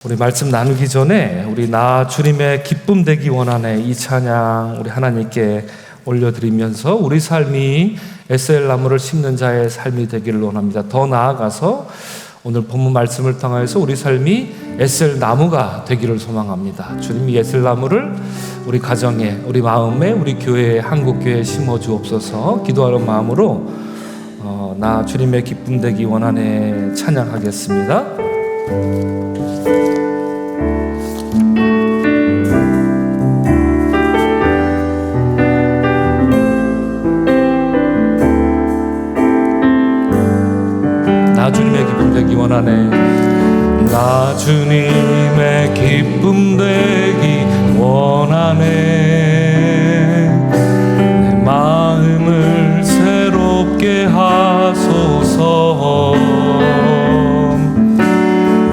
우리 말씀 나누기 전에 우리 나 주님의 기쁨 되기 원하네 이 찬양 우리 하나님께 올려드리면서 우리 삶이 에셀 나무를 심는 자의 삶이 되기를 원합니다. 더 나아가서 오늘 본문 말씀을 통해서 우리 삶이 에셀 나무가 되기를 소망합니다. 주님이 에셀 나무를 우리 가정에, 우리 마음에, 우리 교회에, 한국교회에 심어 주옵소서. 기도하는 마음으로 나 주님의 기쁨 되기 원하네 찬양하겠습니다. 나 주님의 기쁨 되기 원하네. 나 주님의 기쁨 되기 원하네. 내 마음을 새롭게 하소서.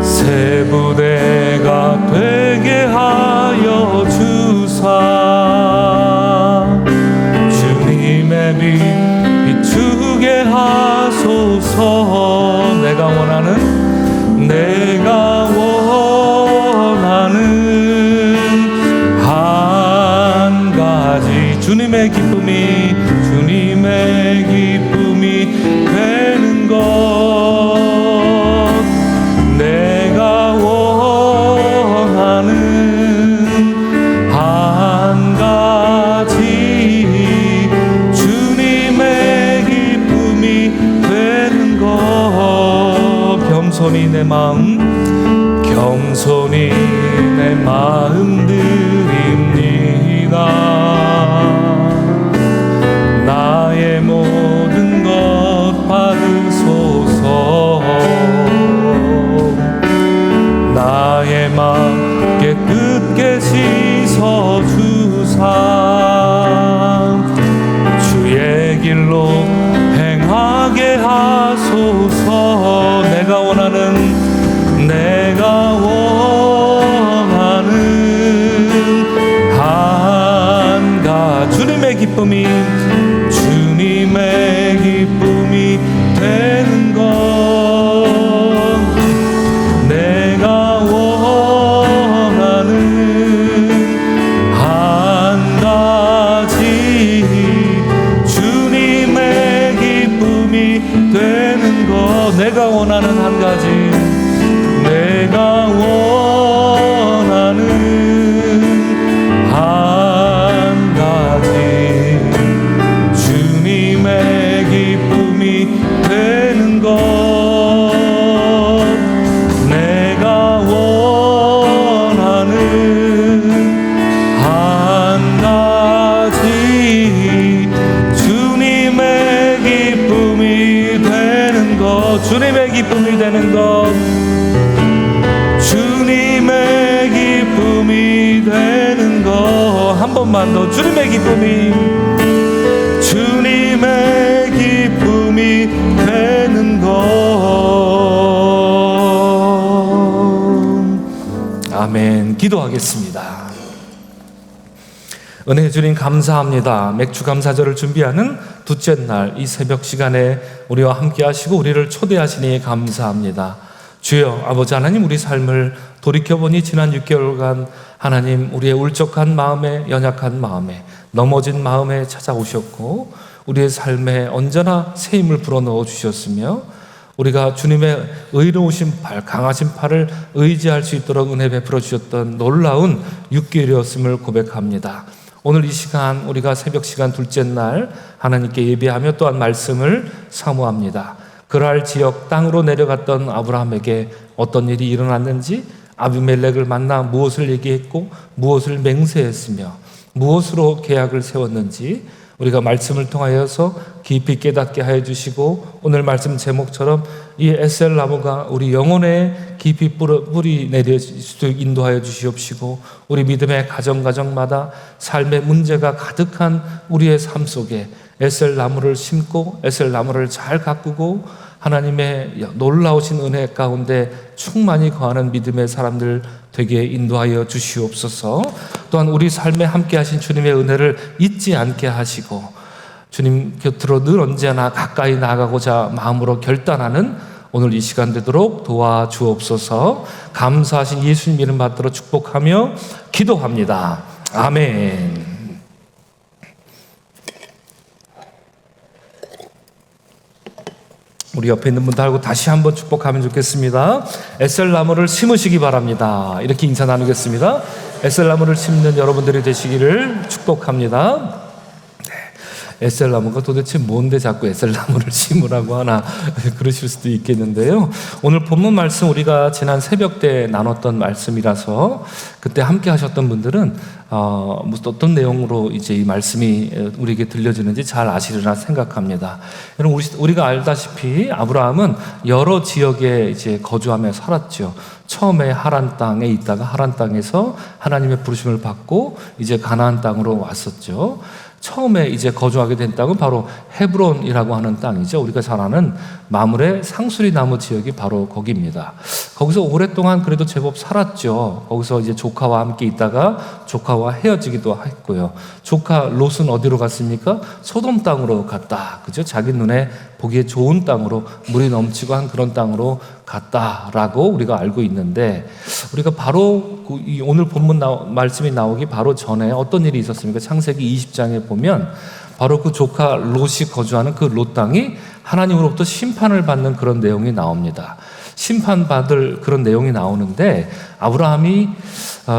새 부대가 되게 하여 주사. 주님의 빛 비추게 하소서. 내가 원하는 한 가지 주님의 기쁨이 되는 것. 내가 원하는 한 가지 주님의 기쁨이 되는 것. 겸손히 내 마음 드립니다. 나의 모든 것 받으소서. 나의 마음 깨끗게 씻어주사. 주의 길로 행하게 하소서. 내가 원하는 한 가지 주님의 기쁨이 되는 것. 내가 원하는 한 가지 주님의 기쁨이 되는 것. 내가 원하는 한 가지. 내가 원하는 한 가지 주님의 기쁨이 되는 것. 내가 원하는 한 가지 주님의 기쁨이 되는 것. 주님의 기쁨이 되는 것. 주님의 기쁨이 되는 것. 한 번만 더. 주님의 기쁨이 되는 것. 아멘. 기도하겠습니다. 은혜 주님 감사합니다. 맥주 감사절을 준비하는 둘째 날 이 새벽 시간에 우리와 함께 하시고 우리를 초대하시니 감사합니다. 주여 아버지 하나님, 우리 삶을 돌이켜보니 지난 6개월간 하나님 우리의 울적한 마음에, 연약한 마음에, 넘어진 마음에 찾아오셨고 우리의 삶에 언제나 새 힘을 불어넣어 주셨으며 우리가 주님의 의로우신 팔, 강하신 팔을 의지할 수 있도록 은혜 베풀어 주셨던 놀라운 6개월이었음을 고백합니다. 오늘 이 시간 우리가 새벽 시간 둘째 날 하나님께 예배하며 또한 말씀을 사모합니다. 그랄 지역 땅으로 내려갔던 아브라함에게 어떤 일이 일어났는지, 아비멜렉을 만나 무엇을 얘기했고 무엇을 맹세했으며 무엇으로 계약을 세웠는지 우리가 말씀을 통하여서 깊이 깨닫게 하여 주시고 오늘 말씀 제목처럼 이 에셀 나무가 우리 영혼에 깊이 뿌리 내릴 수 있도록 인도하여 주시옵시고 우리 믿음의 가정마다 삶의 문제가 가득한 우리의 삶 속에 에셀 나무를 심고 에셀 나무를 잘 가꾸고 하나님의 놀라우신 은혜 가운데 충만히 거하는 믿음의 사람들 되게 인도하여 주시옵소서. 또한 우리 삶에 함께 하신 주님의 은혜를 잊지 않게 하시고 주님 곁으로 늘 언제나 가까이 나아가고자 마음으로 결단하는 오늘 이 시간 되도록 도와주옵소서. 감사하신 예수님 이름 받들어 축복하며 기도합니다. 아멘. 우리 옆에 있는 분들하고 다시 한번 축복하면 좋겠습니다. 에셀나무를 심으시기 바랍니다. 이렇게 인사 나누겠습니다. 에셀나무를 심는 여러분들이 되시기를 축복합니다. 에셀나무가 도대체 뭔데 자꾸 에셀나무를 심으라고 하나 그러실 수도 있겠는데요. 오늘 본문 말씀 우리가 지난 새벽 때 나눴던 말씀이라서 그때 함께 하셨던 분들은 무슨 어떤 내용으로 이제 이 말씀이 우리에게 들려지는지 잘 아시리라 생각합니다. 여러분, 우리가 알다시피 아브라함은 여러 지역에 이제 거주하며 살았죠. 처음에 하란 땅에 있다가 하란 땅에서 하나님의 부르심을 받고 이제 가나안 땅으로 왔었죠. 처음에 이제 거주하게 된 땅은 바로 헤브론이라고 하는 땅이죠. 우리가 잘 아는 마므레 상수리 나무 지역이 바로 거기입니다. 거기서 오랫동안 그래도 제법 살았죠. 거기서 이제 조카와 함께 있다가 조카와 헤어지기도 했고요. 조카 롯은 어디로 갔습니까? 소돔 땅으로 갔다. 그죠? 자기 눈에 보기에 좋은 땅으로, 물이 넘치고 한 그런 땅으로 갔다라고 우리가 알고 있는데, 우리가 바로 오늘 본문 말씀이 나오기 바로 전에 어떤 일이 있었습니까? 창세기 20장에 보면 바로 그 조카 롯이 거주하는 그 롯 땅이 하나님으로부터 심판을 받는 그런 내용이 나옵니다. 심판받을 그런 내용이 나오는데, 아브라함이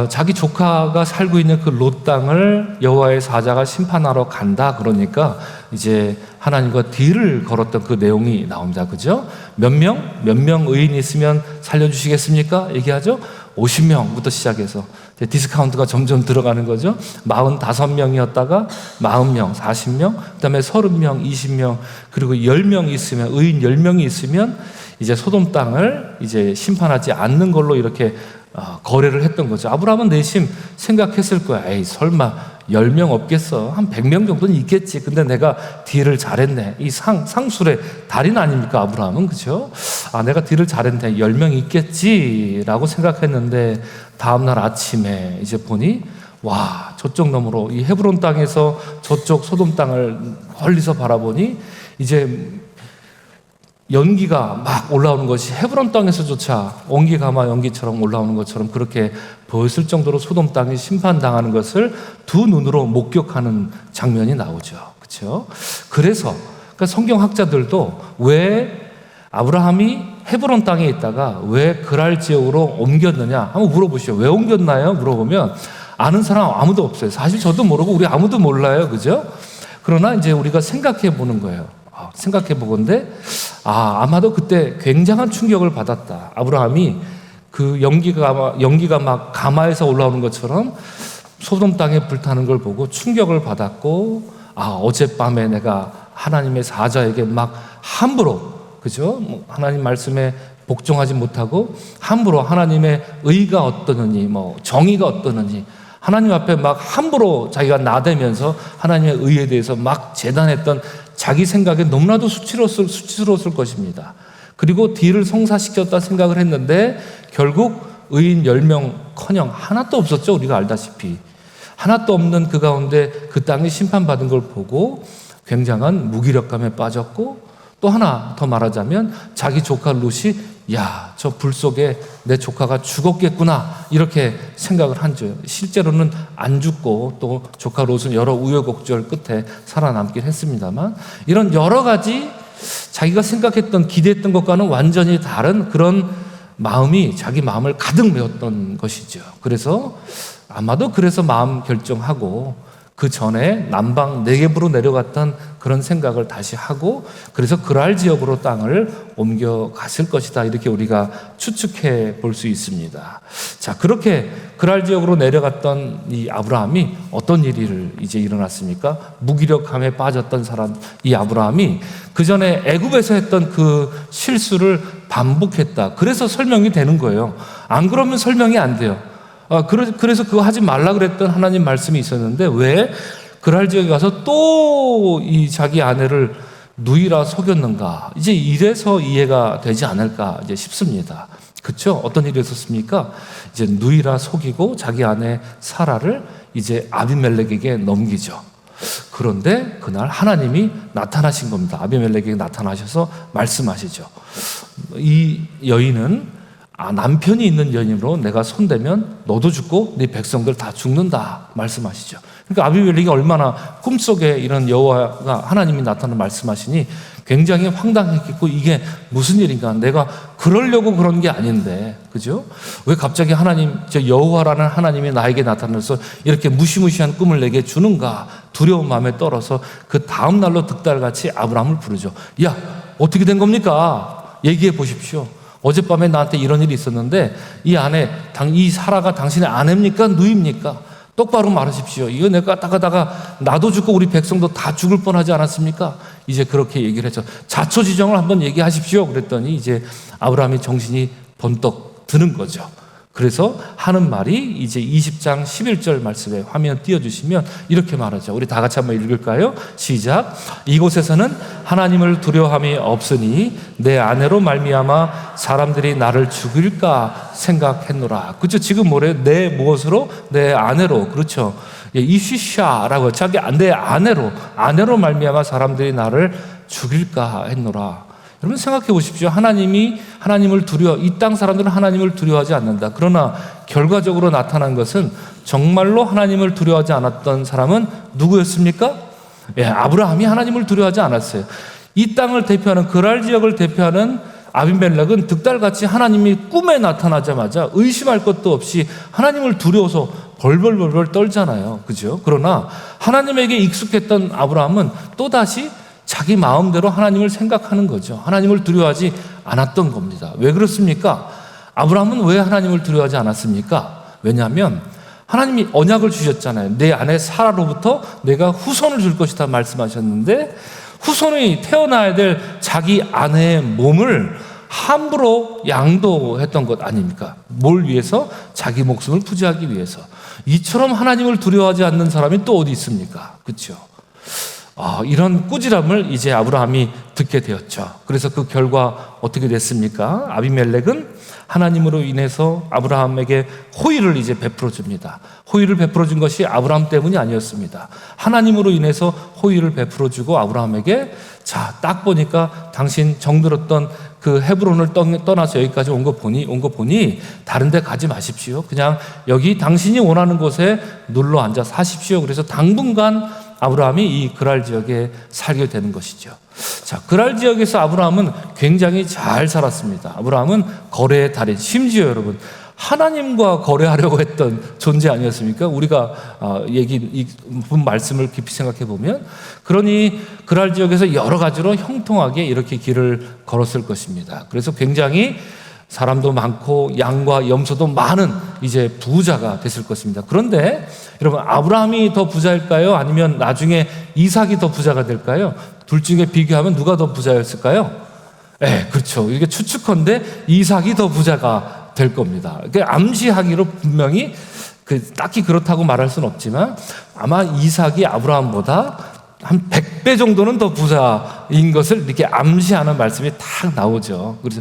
자기 조카가 살고 있는 그 롯 땅을 여호와의 사자가 심판하러 간다 그러니까 이제 하나님과 딜을 걸었던 그 내용이 나옵니다. 그죠? 몇 명 의인이 있으면 살려주시겠습니까? 얘기하죠. 50명부터 시작해서 디스카운트가 점점 들어가는 거죠. 45명이었다가 40명, 40명, 그 다음에 30명, 20명, 그리고 10명 있으면, 의인 10명이 있으면 이제 소돔 땅을 이제 심판하지 않는 걸로 이렇게 거래를 했던 거죠. 아브라함은 내심 생각했을 거야. 에이, 설마 10명 없겠어. 한 100명 정도는 있겠지. 근데 내가 딜을 잘했네. 이 상술의 달인 아닙니까, 아브라함은? 그죠? 내가 딜을 잘했네. 10명 있겠지라고 생각했는데, 다음날 아침에 이제 보니, 와, 저쪽 너머로 이 헤브론 땅에서 저쪽 소돔 땅을 멀리서 바라보니 이제 연기가 막 올라오는 것이 헤브론 땅에서조차 온기가마 연기처럼 올라오는 것처럼 그렇게 보였을 정도로 소돔 땅이 심판당하는 것을 두 눈으로 목격하는 장면이 나오죠. 그렇죠? 그래서 그러니까 성경학자들도 왜 아브라함이 헤브론 땅에 있다가 왜 그랄 지역으로 옮겼느냐 한번 물어보시죠. 왜 옮겼나요? 물어보면 아는 사람 아무도 없어요. 사실 저도 모르고 우리 아무도 몰라요. 그죠? 그러나 이제 우리가 생각해 보는 거예요. 생각해 보건대 아마도 그때 굉장한 충격을 받았다. 아브라함이 그 연기가 막 가마에서 올라오는 것처럼 소돔 땅에 불타는 걸 보고 충격을 받았고, 어젯밤에 내가 하나님의 사자에게 막 함부로, 그죠? 하나님 말씀에 복종하지 못하고 함부로 하나님의 의가 어떠느니, 정의가 어떠느니 하나님 앞에 막 함부로 자기가 나대면서 하나님의 의에 대해서 막 재단했던 자기 생각에 너무나도 수치스러웠을 것입니다. 그리고 딜을 성사시켰다 생각을 했는데 결국 의인 10명커녕 하나도 없었죠. 우리가 알다시피 하나도 없는 그 가운데 그 땅이 심판받은 걸 보고 굉장한 무기력감에 빠졌고, 또 하나 더 말하자면 자기 조카 롯이 저 불 속에 내 조카가 죽었겠구나 이렇게 생각을 한죠. 실제로는 안 죽고 또 조카 롯은 여러 우여곡절 끝에 살아남긴 했습니다만, 이런 여러 가지 자기가 생각했던 기대했던 것과는 완전히 다른 그런 마음이 자기 마음을 가득 메웠던 것이죠. 그래서 아마도 마음 결정하고 그 전에 남방 네겝으로 내려갔던 그런 생각을 다시 하고, 그래서 그랄 지역으로 땅을 옮겨갔을 것이다 이렇게 우리가 추측해 볼 수 있습니다. 자, 그렇게 그랄 지역으로 내려갔던 이 아브라함이 어떤 일이 이제 일어났습니까? 무기력함에 빠졌던 사람 이 아브라함이 그 전에 애굽에서 했던 그 실수를 반복했다. 그래서 설명이 되는 거예요. 안 그러면 설명이 안 돼요. 그래서 그거 하지 말라 그랬던 하나님 말씀이 있었는데 왜 그랄 지역에 가서 또 이 자기 아내를 누이라 속였는가? 이제 이래서 이해가 되지 않을까 이제 싶습니다. 그렇죠? 어떤 일이 있었습니까? 이제 누이라 속이고 자기 아내 사라를 이제 아비멜렉에게 넘기죠. 그런데 그날 하나님이 나타나신 겁니다. 아비멜렉에게 나타나셔서 말씀하시죠. 이 여인은 남편이 있는 여인으로 내가 손대면 너도 죽고 네 백성들 다 죽는다 말씀하시죠. 그러니까 아비멜렉이 얼마나 꿈속에 이런 여호와가 하나님이 나타나 말씀하시니 굉장히 황당했겠고, 이게 무슨 일인가, 내가 그러려고 그런 게 아닌데, 그죠? 왜 갑자기 하나님, 저 여호와라는 하나님이 나에게 나타나서 이렇게 무시무시한 꿈을 내게 주는가, 두려운 마음에 떨어서 그 다음 날로 득달같이 아브라함을 부르죠. 야, 어떻게 된 겁니까? 얘기해 보십시오. 어젯밤에 나한테 이런 일이 있었는데 이 사라가 당신의 아내입니까? 누입니까? 똑바로 말하십시오. 이거 내가 가다가 나도 죽고 우리 백성도 다 죽을 뻔하지 않았습니까? 이제 그렇게 얘기를 했죠. 자초지종을 한번 얘기하십시오. 그랬더니 이제 아브라함이 정신이 번떡 드는 거죠. 그래서 하는 말이 이제 20장 11절 말씀에 화면 띄워주시면 이렇게 말하죠. 우리 다 같이 한번 읽을까요? 시작. 이곳에서는 하나님을 두려워함이 없으니 내 아내로 말미암아 사람들이 나를 죽일까 생각했노라. 그렇죠? 지금 뭐래요? 내 무엇으로? 내 아내로. 그렇죠? 이시샤라고 내 아내로 말미암아 사람들이 나를 죽일까 했노라. 여러분 생각해 보십시오. 하나님을 이 땅 사람들은 하나님을 두려워하지 않는다. 그러나 결과적으로 나타난 것은 정말로 하나님을 두려워하지 않았던 사람은 누구였습니까? 아브라함이 하나님을 두려워하지 않았어요. 이 땅을 대표하는 그랄 지역을 대표하는 아비멜렉은 득달같이 하나님이 꿈에 나타나자마자 의심할 것도 없이 하나님을 두려워서 벌벌벌벌 떨잖아요. 그죠? 그러나 하나님에게 익숙했던 아브라함은 또다시 자기 마음대로 하나님을 생각하는 거죠. 하나님을 두려워하지 않았던 겁니다. 왜 그렇습니까? 아브라함은 왜 하나님을 두려워하지 않았습니까? 왜냐하면 하나님이 언약을 주셨잖아요. 내 아내 사라로부터 내가 후손을 줄 것이다 말씀하셨는데, 후손이 태어나야 될 자기 아내의 몸을 함부로 양도했던 것 아닙니까? 뭘 위해서? 자기 목숨을 부지하기 위해서. 이처럼 하나님을 두려워하지 않는 사람이 또 어디 있습니까? 그렇죠? 이런 꾸지람을 이제 아브라함이 듣게 되었죠. 그래서 그 결과 어떻게 됐습니까? 아비멜렉은 하나님으로 인해서 아브라함에게 호의를 이제 베풀어 줍니다. 호의를 베풀어 준 것이 아브라함 때문이 아니었습니다. 하나님으로 인해서 호의를 베풀어 주고 아브라함에게, 자, 딱 보니까 당신 정들었던 그 헤브론을 떠나서 여기까지 온 거 보니 다른 데 가지 마십시오. 그냥 여기 당신이 원하는 곳에 눌러 앉아 사십시오. 그래서 당분간 아브라함이 이 그랄 지역에 살게 되는 것이죠. 자, 그랄 지역에서 아브라함은 굉장히 잘 살았습니다. 아브라함은 거래의 달인, 심지어 여러분 하나님과 거래하려고 했던 존재 아니었습니까? 우리가 이 말씀을 깊이 생각해 보면, 그러니 그랄 지역에서 여러 가지로 형통하게 이렇게 길을 걸었을 것입니다. 그래서 굉장히 사람도 많고 양과 염소도 많은 이제 부자가 됐을 것입니다. 그런데 여러분, 아브라함이 더 부자일까요? 아니면 나중에 이삭이 더 부자가 될까요? 둘 중에 비교하면 누가 더 부자였을까요? 그렇죠. 이게 추측컨대 이삭이 더 부자가 될 겁니다. 암시하기로 분명히 딱히 그렇다고 말할 수는 없지만 아마 이삭이 아브라함보다 한 100배 정도는 더 부자인 것을 이렇게 암시하는 말씀이 딱 나오죠. 그래서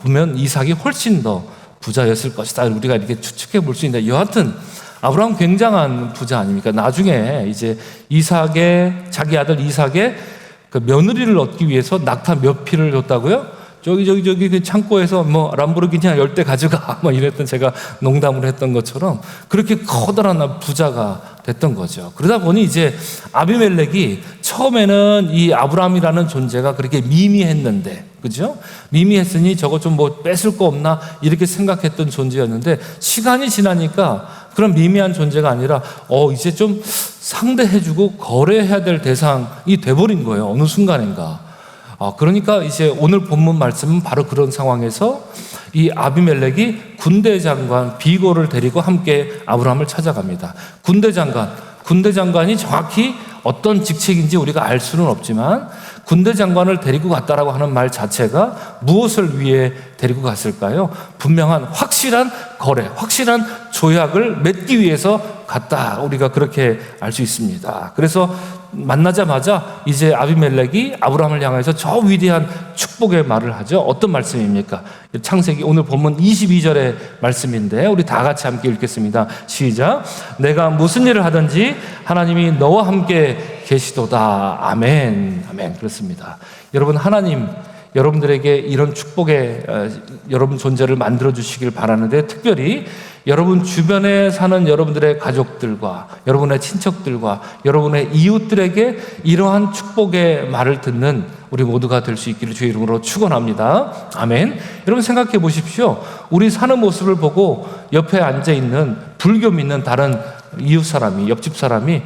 보면 이삭이 훨씬 더 부자였을 것이다. 우리가 이렇게 추측해 볼 수 있는데, 여하튼 아브라함 굉장한 부자 아닙니까? 나중에 이제 자기 아들 이삭의 그 며느리를 얻기 위해서 낙타 몇 피를 줬다고요? 저기 그 창고에서 람보르기니 한 10대 가져가 이랬던, 제가 농담으로 했던 것처럼 그렇게 커다란 부자가 됐던 거죠. 그러다 보니 이제 아비멜렉이 처음에는 이 아브라함이라는 존재가 그렇게 미미했는데, 그죠? 미미했으니 저거 좀 뺏을 거 없나 이렇게 생각했던 존재였는데, 시간이 지나니까 그런 미미한 존재가 아니라 이제 좀 상대해주고 거래해야 될 대상이 돼버린 거예요. 어느 순간인가. 그러니까 이제 오늘 본문 말씀은 바로 그런 상황에서 이 아비멜렉이 군대 장관 비고를 데리고 함께 아브라함을 찾아갑니다. 군대 장관이 정확히 어떤 직책인지 우리가 알 수는 없지만 군대 장관을 데리고 갔다라고 하는 말 자체가 무엇을 위해 데리고 갔을까요? 분명한 확실한 거래, 확실한 조약을 맺기 위해서 같다. 우리가 그렇게 알 수 있습니다. 그래서 만나자마자 이제 아비멜렉이 아브라함을 향해서 저 위대한 축복의 말을 하죠. 어떤 말씀입니까? 창세기 오늘 본문 22절의 말씀인데 우리 다 같이 함께 읽겠습니다. 시작. 내가 무슨 일을 하든지 하나님이 너와 함께 계시도다. 아멘. 아멘. 그렇습니다. 여러분, 하나님 여러분들에게 이런 축복의 여러분 존재를 만들어 주시길 바라는데, 특별히 여러분 주변에 사는 여러분들의 가족들과 여러분의 친척들과 여러분의 이웃들에게 이러한 축복의 말을 듣는 우리 모두가 될 수 있기를 주의 이름으로 축원합니다. 아멘. 여러분 생각해 보십시오. 우리 사는 모습을 보고 옆에 앉아 있는 불교 믿는 다른 이웃 사람이, 옆집 사람이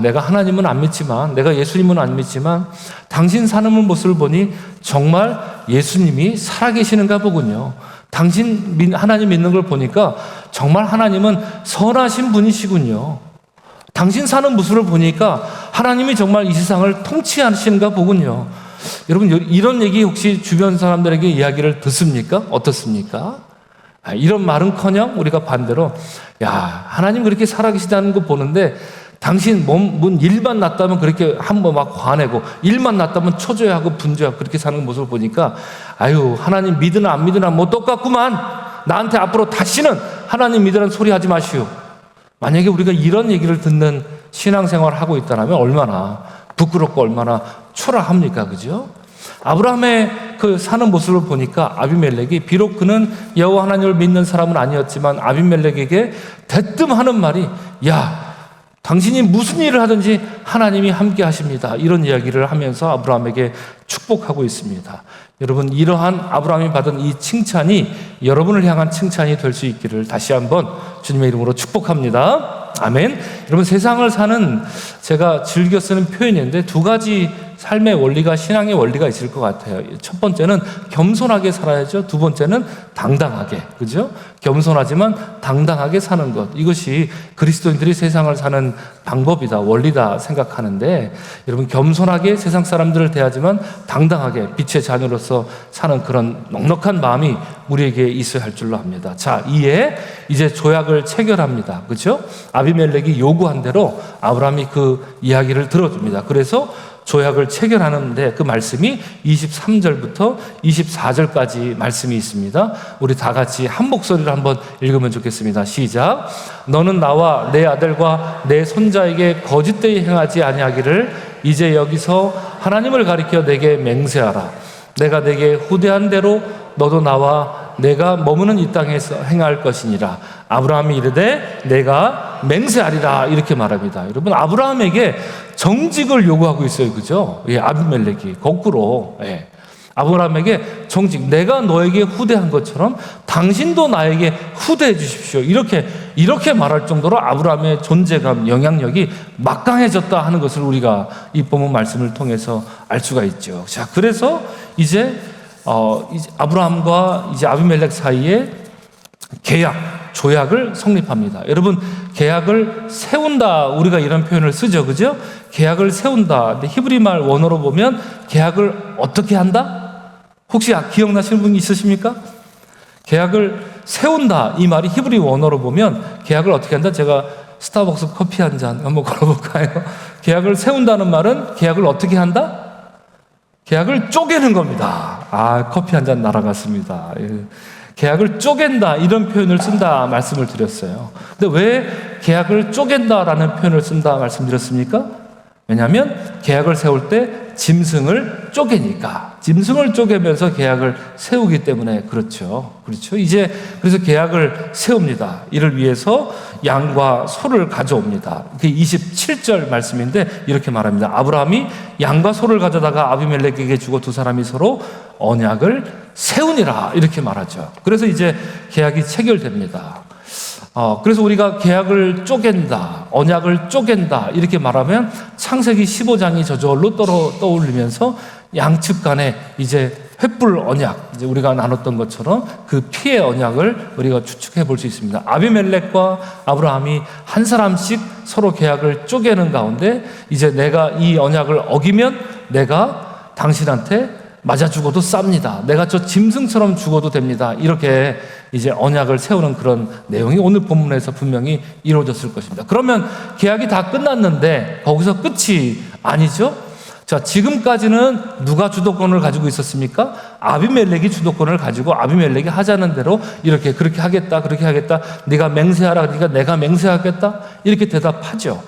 내가 하나님은 안 믿지만, 내가 예수님은 안 믿지만 당신 사는 모습을 보니 정말 예수님이 살아계시는가 보군요. 당신 하나님 믿는 걸 보니까 정말 하나님은 선하신 분이시군요. 당신 사는 모습을 보니까 하나님이 정말 이 세상을 통치하시는가 보군요. 여러분, 이런 얘기 혹시 주변 사람들에게 이야기를 듣습니까? 어떻습니까? 이런 말은커녕 우리가 반대로 하나님 그렇게 살아계시다는 거 보는데 당신 몸 일만 났다면 그렇게 한번 막 화내고, 일만 났다면 초조해하고 분주하고 그렇게 사는 모습을 보니까 하나님 믿으나 안 믿으나 뭐 똑같구만. 나한테 앞으로 다시는 하나님 믿으라는 소리 하지 마시오. 만약에 우리가 이런 얘기를 듣는 신앙생활을 하고 있다면 얼마나 부끄럽고 얼마나 초라합니까? 그죠? 아브라함의 그 사는 모습을 보니까 아비멜렉이, 비록 그는 여호와 하나님을 믿는 사람은 아니었지만 아비멜렉에게 대뜸 하는 말이 당신이 무슨 일을 하든지 하나님이 함께 하십니다. 이런 이야기를 하면서 아브라함에게 축복하고 있습니다. 여러분, 이러한 아브라함이 받은 이 칭찬이 여러분을 향한 칭찬이 될 수 있기를 다시 한번 주님의 이름으로 축복합니다. 아멘. 여러분, 세상을 사는, 제가 즐겨 쓰는 표현인데 두 가지 삶의 원리가, 신앙의 원리가 있을 것 같아요. 첫 번째는 겸손하게 살아야죠. 두 번째는 당당하게, 그죠? 겸손하지만 당당하게 사는 것, 이것이 그리스도인들이 세상을 사는 방법이다, 원리다 생각하는데, 여러분, 겸손하게 세상 사람들을 대하지만 당당하게 빛의 자녀로서 사는 그런 넉넉한 마음이 우리에게 있어야 할 줄로 압니다. 자, 이에 이제 조약을 체결합니다. 그죠? 아비멜렉이 요구한 대로 아브라함이 그 이야기를 들어줍니다. 그래서 조약을 체결하는데 그 말씀이 23절부터 24절까지 말씀이 있습니다. 우리 다 같이 한 목소리로 한번 읽으면 좋겠습니다. 시작. 너는 나와 내 아들과 내 손자에게 거짓되이 행하지 아니하기를 이제 여기서 하나님을 가리켜 내게 맹세하라. 내가 내게 후대한 대로 너도 나와 내가 머무는 이 땅에서 행할 것이니라. 아브라함이 이르되 내가 맹세하리라, 이렇게 말합니다. 여러분, 아브라함에게 정직을 요구하고 있어요. 그죠? 아비멜렉이 거꾸로 아브라함에게 정직, 내가 너에게 후대한 것처럼 당신도 나에게 후대해 주십시오. 이렇게 말할 정도로 아브라함의 존재감, 영향력이 막강해졌다 하는 것을 우리가 이 본문 말씀을 통해서 알 수가 있죠. 자, 그래서 이제 아브라함과 이제 아비멜렉 사이에 조약을 성립합니다. 여러분, 계약을 세운다, 우리가 이런 표현을 쓰죠. 그죠? 계약을 세운다. 근데 히브리 말 원어로 보면 계약을 어떻게 한다? 혹시 기억나시는 분 있으십니까? 계약을 세운다, 이 말이 히브리 원어로 보면 계약을 어떻게 한다? 제가 스타벅스 커피 한 잔 한번 걸어볼까요? 계약을 세운다는 말은 계약을 어떻게 한다? 계약을 쪼개는 겁니다. 커피 한 잔 날아갔습니다. 계약을 쪼갠다, 이런 표현을 쓴다 말씀을 드렸어요. 근데 왜 계약을 쪼갠다라는 표현을 쓴다 말씀드렸습니까? 왜냐하면 계약을 세울 때 짐승을 쪼개니까, 짐승을 쪼개면서 계약을 세우기 때문에 그렇죠. 이제 그래서 계약을 세웁니다. 이를 위해서 양과 소를 가져옵니다. 그게 27절 말씀인데 이렇게 말합니다. 아브라함이 양과 소를 가져다가 아비멜렉에게 주고 두 사람이 서로 언약을 세우니라, 이렇게 말하죠. 그래서 이제 계약이 체결됩니다. 그래서 우리가 계약을 쪼갠다, 언약을 쪼갠다, 이렇게 말하면 창세기 15장이 저절로 떠올리면서 양측 간에 이제 횃불 언약, 이제 우리가 나눴던 것처럼 그 피의 언약을 우리가 추측해 볼 수 있습니다. 아비멜렉과 아브라함이 한 사람씩 서로 계약을 쪼개는 가운데 이제 내가 이 언약을 어기면 내가 당신한테 맞아 죽어도 쌉니다. 내가 저 짐승처럼 죽어도 됩니다. 이렇게 이제 언약을 세우는 그런 내용이 오늘 본문에서 분명히 이루어졌을 것입니다. 그러면 계약이 다 끝났는데 거기서 끝이 아니죠? 자, 지금까지는 누가 주도권을 가지고 있었습니까? 아비멜렉이 주도권을 가지고 아비멜렉이 하자는 대로 이렇게 그렇게 하겠다, 그렇게 하겠다, 네가 맹세하라, 그러니까 내가 맹세하겠다, 이렇게 대답하죠.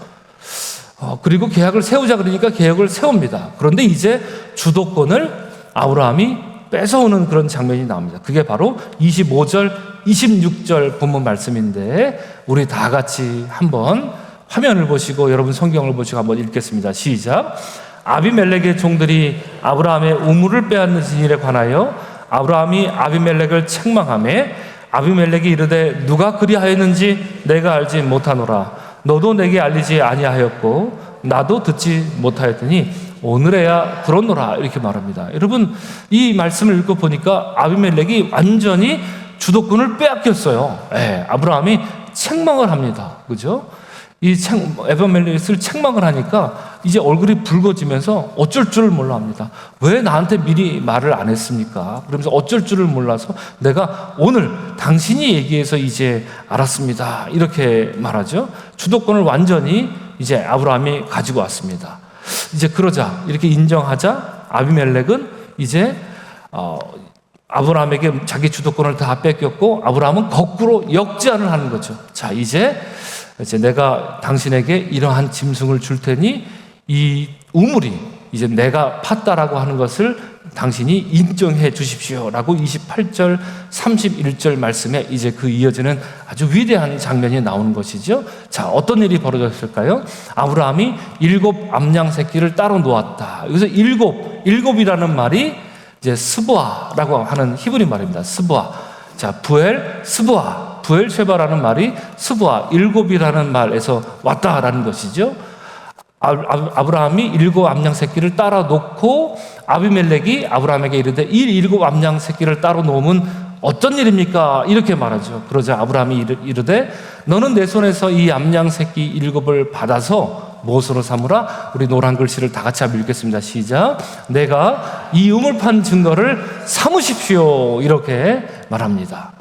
그리고 계약을 세우자 그러니까 계약을 세웁니다. 그런데 이제 주도권을 아브라함이 뺏어오는 그런 장면이 나옵니다. 그게 바로 25절, 26절 본문 말씀인데 우리 다 같이 한번 화면을 보시고 여러분 성경을 보시고 한번 읽겠습니다. 시작. 아비멜렉의 종들이 아브라함의 우물을 빼앗는 일에 관하여 아브라함이 아비멜렉을 책망하매 아비멜렉이 이르되 누가 그리하였는지 내가 알지 못하노라. 너도 내게 알리지 아니하였고 나도 듣지 못하였더니 오늘에야 들었노라. 이렇게 말합니다. 여러분, 이 말씀을 읽고 보니까 아비멜렉이 완전히 주도권을 빼앗겼어요. 아브라함이 책망을 합니다. 그죠? 아비멜렉을 책망을 하니까 이제 얼굴이 붉어지면서 어쩔 줄을 몰라 합니다. 왜 나한테 미리 말을 안 했습니까? 그러면서 어쩔 줄을 몰라서 내가 오늘 당신이 얘기해서 이제 알았습니다. 이렇게 말하죠. 주도권을 완전히 이제 아브라함이 가지고 왔습니다. 이제 그러자 이렇게 인정하자 아비멜렉은 이제 아브라함에게 자기 주도권을 다 뺏겼고 아브라함은 거꾸로 역제안을 하는 거죠. 자, 이제 내가 당신에게 이러한 짐승을 줄 테니 이 우물이 이제 내가 팠다라고 하는 것을 당신이 인정해 주십시오라고 28절, 31절 말씀에 이제 그 이어지는 아주 위대한 장면이 나오는 것이죠. 자, 어떤 일이 벌어졌을까요? 아브라함이 7 암양 새끼를 따로 놓았다. 여기서 일곱이라는 말이 이제 스보아라고 하는 히브리 말입니다. 스보아. 자, 부엘, 스보아. 부엘쉐바라는 말이 스보아, 7이라는 말에서 왔다라는 것이죠. 아브라함이 7 암양 새끼를 따라 놓고 아비멜렉이 아브라함에게 이르되 이 7 암양 새끼를 따로 놓으면 어떤 일입니까? 이렇게 말하죠. 그러자 아브라함이 이르되 너는 내 손에서 이 암양 새끼 7을 받아서 무엇으로 삼으라? 우리 노란 글씨를 다 같이 한번 읽겠습니다. 시작. 내가 이 우물 판 증거를 삼으십시오. 이렇게 말합니다.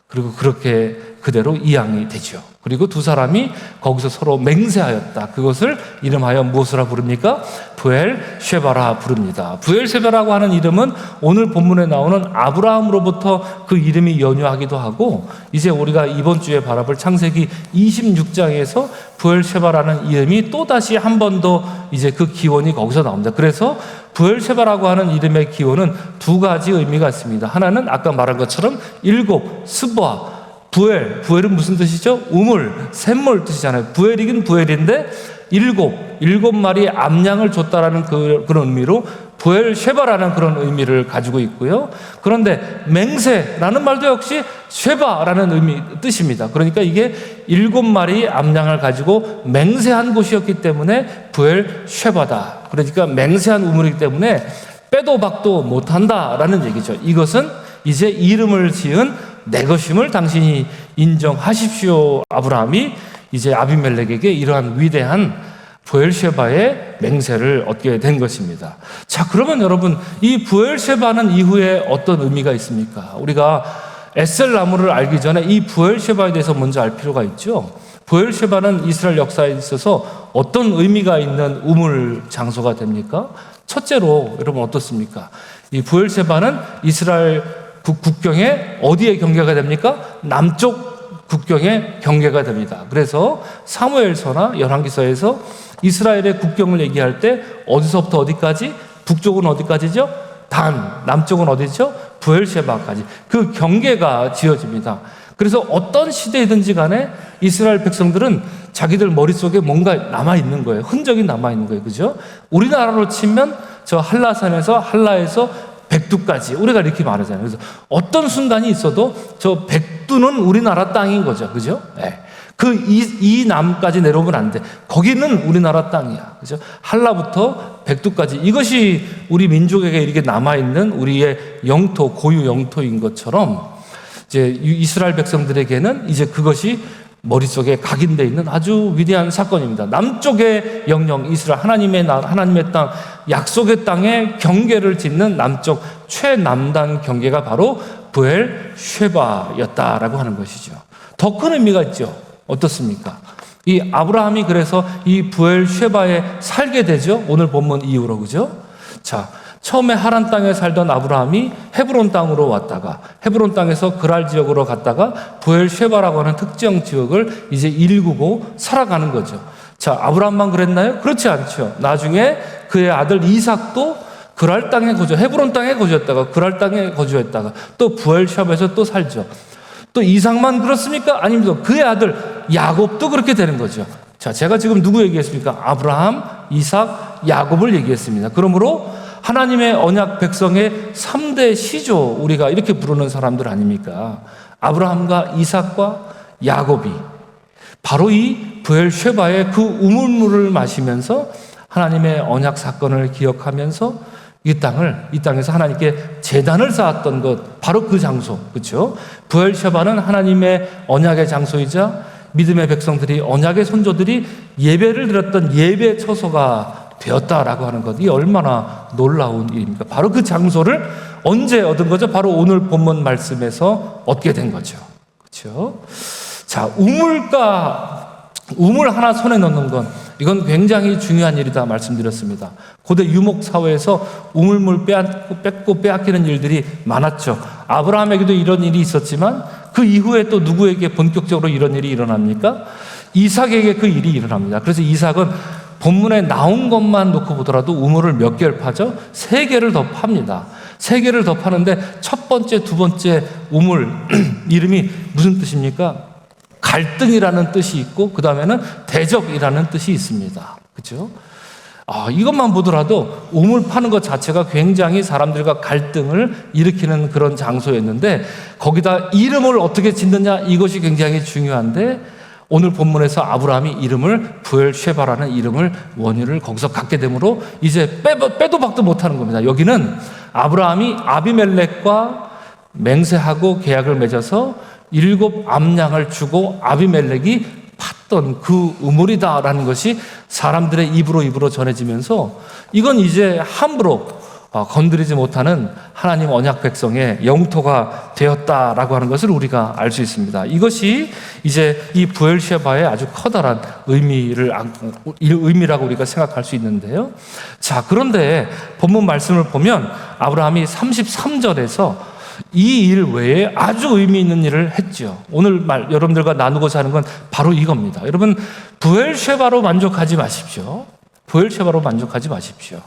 그리고 그렇게 그대로 이양이 되죠. 그리고 두 사람이 거기서 서로 맹세하였다. 그것을 이름하여 무엇이라 부릅니까? 부엘쉐바라 부릅니다. 부엘쉐바라고 하는 이름은 오늘 본문에 나오는 아브라함으로부터 그 이름이 연유하기도 하고 이제 우리가 이번 주에 바라볼 창세기 26장에서 부엘쉐바라는 이름이 또다시 한 번 더 이제 그 기원이 거기서 나옵니다. 그래서 부엘쉐바라고 하는 이름의 기원은 두 가지 의미가 있습니다. 하나는 아까 말한 것처럼 7, 스보아, 부엘은 무슨 뜻이죠? 우물, 샘물 뜻이잖아요. 부엘이긴 부엘인데 7 마리 암양을 줬다라는 그런 의미로 부엘쉐바라는 그런 의미를 가지고 있고요. 그런데 맹세라는 말도 역시 쉐바라는 뜻입니다. 그러니까 이게 7 마리 암양을 가지고 맹세한 곳이었기 때문에 부엘쉐바다. 그러니까 맹세한 우물이기 때문에 빼도 박도 못한다라는 얘기죠. 이것은 이제 이름을 지은 내 것임을 당신이 인정하십시오. 아브라함이 이제 아비멜렉에게 이러한 위대한 부엘쉐바의 맹세를 얻게 된 것입니다. 자, 그러면 여러분, 이 부엘쉐바는 이후에 어떤 의미가 있습니까? 우리가 에셀 나무를 알기 전에 이 부엘쉐바에 대해서 먼저 알 필요가 있죠. 부엘쉐바는 이스라엘 역사에 있어서 어떤 의미가 있는 우물 장소가 됩니까? 첫째로 여러분 어떻습니까? 이 부엘쉐바는 이스라엘 국경에 어디에 경계가 됩니까? 남쪽 국경에 경계가 됩니다. 그래서 사무엘서나 열왕기서에서 이스라엘의 국경을 얘기할 때 어디서부터 어디까지? 북쪽은 어디까지죠? 단, 남쪽은 어디죠? 부엘쉐바까지. 그 경계가 지어집니다. 그래서 어떤 시대이든지 간에 이스라엘 백성들은 자기들 머릿속에 뭔가 남아있는 거예요. 흔적이 남아있는 거예요. 그죠? 우리나라로 치면 저 한라산에서 한라에서 백두까지 우리가 이렇게 말하잖아요. 그래서 어떤 순간이 있어도 저 백두는 우리나라 땅인 거죠. 그죠? 네. 이 남까지 내려오면 안 돼. 거기는 우리나라 땅이야. 그죠? 한라부터 백두까지 이것이 우리 민족에게 이렇게 남아있는 우리의 영토, 고유 영토인 것처럼 이제 이스라엘 백성들에게는 이제 그것이 머릿속에 각인되어 있는 아주 위대한 사건입니다. 남쪽의 영령 이스라엘 하나님의 땅 약속의 땅에 경계를 짓는 남쪽 최남단 경계가 바로 브엘쉐바였다라고 하는 것이죠. 더 큰 의미가 있죠. 어떻습니까? 이 아브라함이 그래서 이 브엘쉐바에 살게 되죠. 오늘 본문 이후로, 그죠? 자, 처음에 하란 땅에 살던 아브라함이 헤브론 땅으로 왔다가 헤브론 땅에서 그랄 지역으로 갔다가 브엘쉐바라고 하는 특정 지역을 이제 일구고 살아가는 거죠. 자, 아브라함만 그랬나요? 그렇지 않죠. 나중에 그의 아들 이삭도 그랄 땅에 헤브론 땅에 거주했다가 그랄 땅에 거주했다가 또 브엘쉐바에서 또 살죠. 또 이삭만 그렇습니까? 아닙니다. 그의 아들 야곱도 그렇게 되는 거죠. 자, 제가 지금 누구 얘기했습니까? 아브라함, 이삭, 야곱을 얘기했습니다. 그러므로 하나님의 언약 백성의 3대 시조, 우리가 이렇게 부르는 사람들 아닙니까? 아브라함과 이삭과 야곱이 바로 이 브엘쉐바의 그 우물물을 마시면서 하나님의 언약 사건을 기억하면서 이 땅에서 하나님께 제단을 쌓았던 것, 바로 그 장소, 그렇죠? 브엘쉐바는 하나님의 언약의 장소이자 믿음의 백성들이, 언약의 손조들이 예배를 드렸던 예배 처소가 되었다라고 하는 것, 이 얼마나 놀라운 일입니까? 바로 그 장소를 언제 얻은 거죠? 바로 오늘 본문 말씀에서 얻게 된 거죠. 그렇죠? 자, 우물 하나 손에 넣는 건 이건 굉장히 중요한 일이다 말씀드렸습니다. 고대 유목 사회에서 우물물 뺏고 빼앗기는 일들이 많았죠. 아브라함에게도 이런 일이 있었지만 그 이후에 또 누구에게 본격적으로 이런 일이 일어납니까? 이삭에게 그 일이 일어납니다. 그래서 이삭은 본문에 나온 것만 놓고 보더라도 우물을 몇 개를 파죠? 3개를 더 팝니다. 3개를 더 파는데 첫 번째, 두 번째 우물 이름이 무슨 뜻입니까? 갈등이라는 뜻이 있고 그 다음에는 대적이라는 뜻이 있습니다. 그렇죠? 이것만 보더라도 우물 파는 것 자체가 굉장히 사람들과 갈등을 일으키는 그런 장소였는데 거기다 이름을 어떻게 짓느냐, 이것이 굉장히 중요한데 오늘 본문에서 아브라함이 이름을 브엘쉐바라는 이름을 원인을 거기서 갖게 되므로 이제 빼도 박도 못하는 겁니다. 여기는 아브라함이 아비멜렉과 맹세하고 계약을 맺어서 7 암양을 주고 아비멜렉이 팠던 그 우물이다라는 것이 사람들의 입으로 전해지면서 이건 이제 함부로 건드리지 못하는 하나님 언약 백성의 영토가 되었다라고 하는 것을 우리가 알 수 있습니다. 이것이 이제 이 브엘쉐바의 아주 커다란 의미라고 우리가 생각할 수 있는데요. 자, 그런데 본문 말씀을 보면 아브라함이 33절에서 이 일 외에 아주 의미 있는 일을 했죠. 오늘 여러분들과 나누고자 하는 건 바로 이겁니다. 여러분, 브엘쉐바로 만족하지 마십시오. 브엘쉐바로 만족하지 마십시오.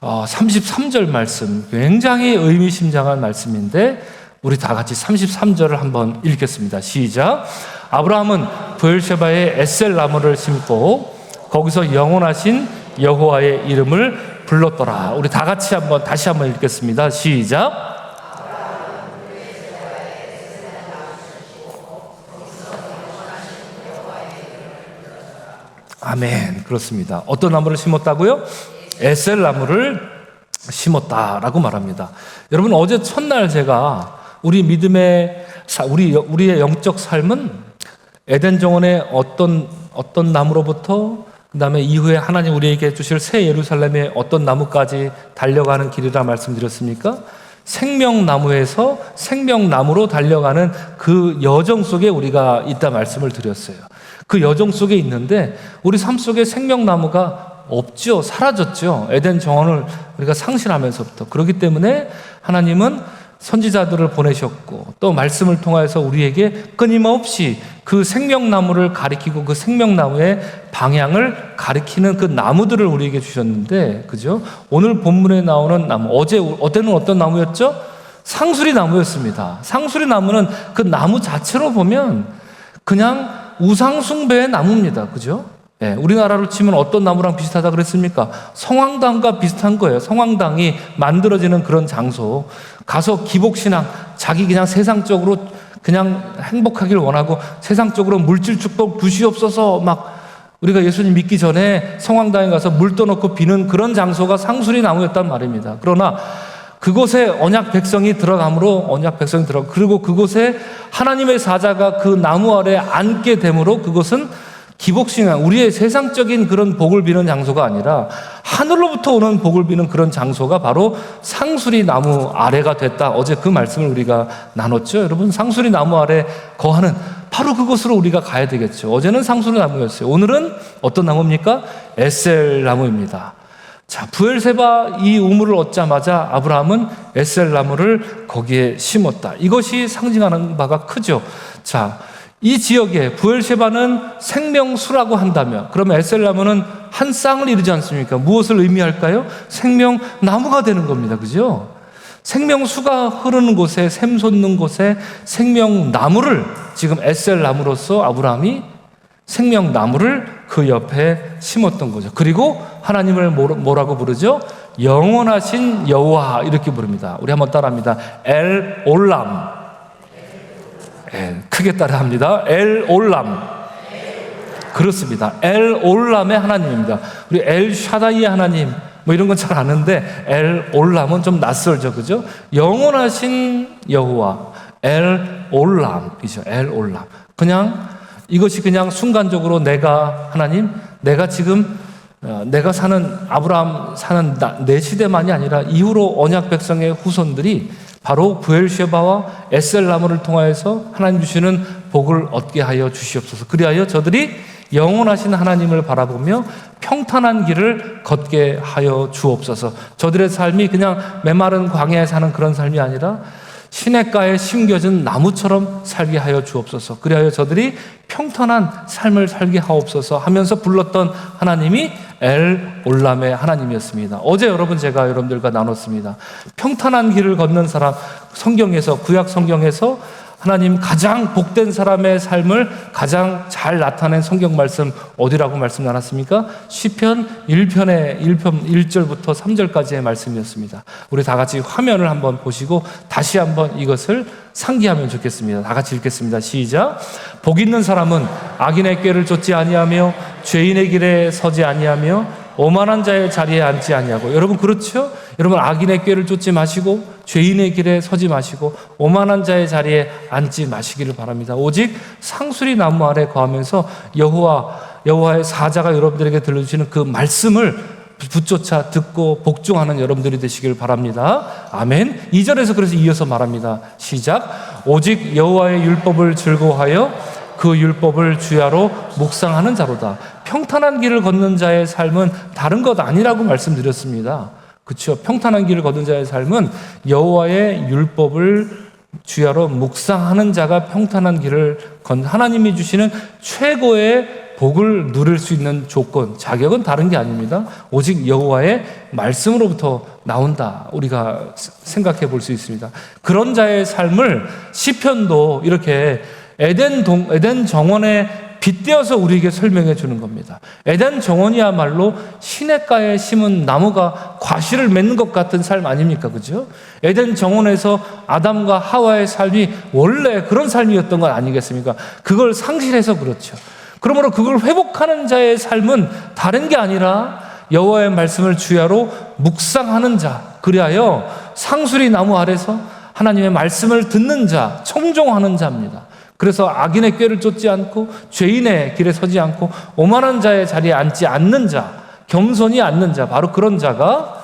33절 말씀, 굉장히 의미심장한 말씀인데 우리 다 같이 33절을 한번 읽겠습니다. 시작. 아브라함은 브엘쉐바에 에셀 나무를 심고 거기서 영원하신 여호와의 이름을 불렀더라. 우리 다 같이 다시 한번 읽겠습니다. 시작. 아멘. 그렇습니다. 어떤 나무를 심었다고요? 에셀 나무를 심었다라고 말합니다. 여러분, 어제 첫날 제가 우리 믿음의 우리의 영적 삶은 에덴 정원의 어떤 나무로부터 그다음에 이후에 하나님 우리에게 주실 새 예루살렘의 어떤 나무까지 달려가는 길이라 말씀드렸습니까? 생명나무에서 생명나무로 달려가는 그 여정 속에 우리가 있다 말씀을 드렸어요. 그 여정 속에 있는데 우리 삶 속에 생명나무가 없죠. 사라졌죠. 에덴 정원을 우리가 상실하면서부터. 그렇기 때문에 하나님은 선지자들을 보내셨고 또 말씀을 통하여서 우리에게 끊임없이 그 생명나무를 가리키고 그 생명나무의 방향을 가리키는 그 나무들을 우리에게 주셨는데, 그죠? 오늘 본문에 나오는 나무, 어제는 어떤 나무였죠? 상수리 나무였습니다. 상수리 나무는 그 나무 자체로 보면 그냥 우상숭배의 나무입니다. 그죠? 예, 우리나라로 치면 어떤 나무랑 비슷하다 그랬습니까? 성황당과 비슷한 거예요. 성황당이 만들어지는 그런 장소. 가서 기복신앙, 자기 그냥 세상적으로 그냥 행복하길 원하고 세상적으로 물질 축복 부시옵소서 막 우리가 예수님 믿기 전에 성황당에 가서 물 떠놓고 비는 그런 장소가 상수리 나무였단 말입니다. 그러나 그곳에 언약 백성이 들어가므로 그리고 그곳에 하나님의 사자가 그 나무 아래 앉게 되므로 그것은 기복신앙, 우리의 세상적인 그런 복을 비는 장소가 아니라 하늘로부터 오는 복을 비는 그런 장소가 바로 상수리 나무 아래가 됐다. 어제 그 말씀을 우리가 나눴죠. 여러분, 상수리 나무 아래 거하는 바로 그곳으로 우리가 가야 되겠죠. 어제는 상수리 나무였어요. 오늘은 어떤 나무입니까? 에셀 나무입니다. 자, 브엘세바 이 우물을 얻자마자 아브라함은 에셀 나무를 거기에 심었다. 이것이 상징하는 바가 크죠. 자, 이 지역에 브엘세바는 생명수라고 한다면, 그러면 에셀 나무는 한 쌍을 이루지 않습니까? 무엇을 의미할까요? 생명나무가 되는 겁니다. 그죠? 생명수가 흐르는 곳에, 샘 솟는 곳에 생명나무를, 지금 에셀 나무로서 아브라함이 생명나무를 그 옆에 심었던 거죠. 그리고 하나님을 뭐라고 부르죠? 영원하신 여호와, 이렇게 부릅니다. 우리 한번 따라합니다. 엘 올람. 크게 따라합니다. 엘 올람. 그렇습니다. 엘 올람의 하나님입니다. 우리 엘 샤다이의 하나님 뭐 이런 건 잘 아는데 엘 올람은 좀 낯설죠, 그죠? 영원하신 여호와, 엘 올람이죠. 엘 올람. 그냥 이것이 그냥 순간적으로 하나님, 내가 지금 내가 사는, 아브라함 사는 내 시대만이 아니라 이후로 언약 백성의 후손들이 바로 브엘셰바와 에셀 나무를 통하여서 하나님 주시는 복을 얻게 하여 주시옵소서. 그리하여 저들이 영원하신 하나님을 바라보며 평탄한 길을 걷게 하여 주옵소서. 저들의 삶이 그냥 메마른 광야에 사는 그런 삶이 아니라 시냇가에 심겨진 나무처럼 살게 하여 주옵소서. 그리하여 저들이 평탄한 삶을 살게 하옵소서 하면서 불렀던 하나님이 엘 올람의 하나님이었습니다. 어제 제가 여러분들과 나눴습니다. 평탄한 길을 걷는 사람, 성경에서, 구약 성경에서 하나님 가장 복된 사람의 삶을 가장 잘 나타낸 성경 말씀 어디라고 말씀 나눴습니까? 시편 1편의 1절부터 3절까지의 말씀이었습니다. 우리 다 같이 화면을 한번 보시고 다시 한번 이것을 상기하면 좋겠습니다. 다 같이 읽겠습니다. 시작. 복 있는 사람은 악인의 꾀를 쫓지 아니하며 죄인의 길에 서지 아니하며 오만한 자의 자리에 앉지 아니하고. 여러분, 그렇죠? 여러분, 악인의 꾀를 쫓지 마시고 죄인의 길에 서지 마시고 오만한 자의 자리에 앉지 마시기를 바랍니다. 오직 상수리 나무 아래 거하면서 여호와의 사자가 여러분들에게 들려주시는 그 말씀을 붙조차 듣고 복종하는 여러분들이 되시길 바랍니다. 아멘. 2절에서 그래서 이어서 말합니다. 시작. 오직 여호와의 율법을 즐거워하여 그 율법을 주야로 묵상하는 자로다. 평탄한 길을 걷는 자의 삶은 다른 것 아니라고 말씀드렸습니다. 그렇죠? 평탄한 길을 걷는 자의 삶은 여호와의 율법을 주야로 묵상하는 자가 평탄한 길을 하나님이 주시는 최고의 복을 누릴 수 있는 조건, 자격은 다른 게 아닙니다. 오직 여호와의 말씀으로부터 나온다. 우리가 생각해 볼 수 있습니다. 그런 자의 삶을 시편도 이렇게 에덴 정원에 빗대어서 우리에게 설명해 주는 겁니다. 에덴 정원이야말로 시냇가에 심은 나무가 과실을 맺는 것 같은 삶 아닙니까? 그죠? 에덴 정원에서 아담과 하와의 삶이 원래 그런 삶이었던 건 아니겠습니까? 그걸 상실해서 그렇죠. 그러므로 그걸 회복하는 자의 삶은 다른 게 아니라 여호와의 말씀을 주야로 묵상하는 자, 그리하여 상수리 나무 아래서 하나님의 말씀을 듣는 자, 청종하는 자입니다. 그래서 악인의 꾀를 쫓지 않고 죄인의 길에 서지 않고 오만한 자의 자리에 앉지 않는 자, 겸손히 앉는 자, 바로 그런 자가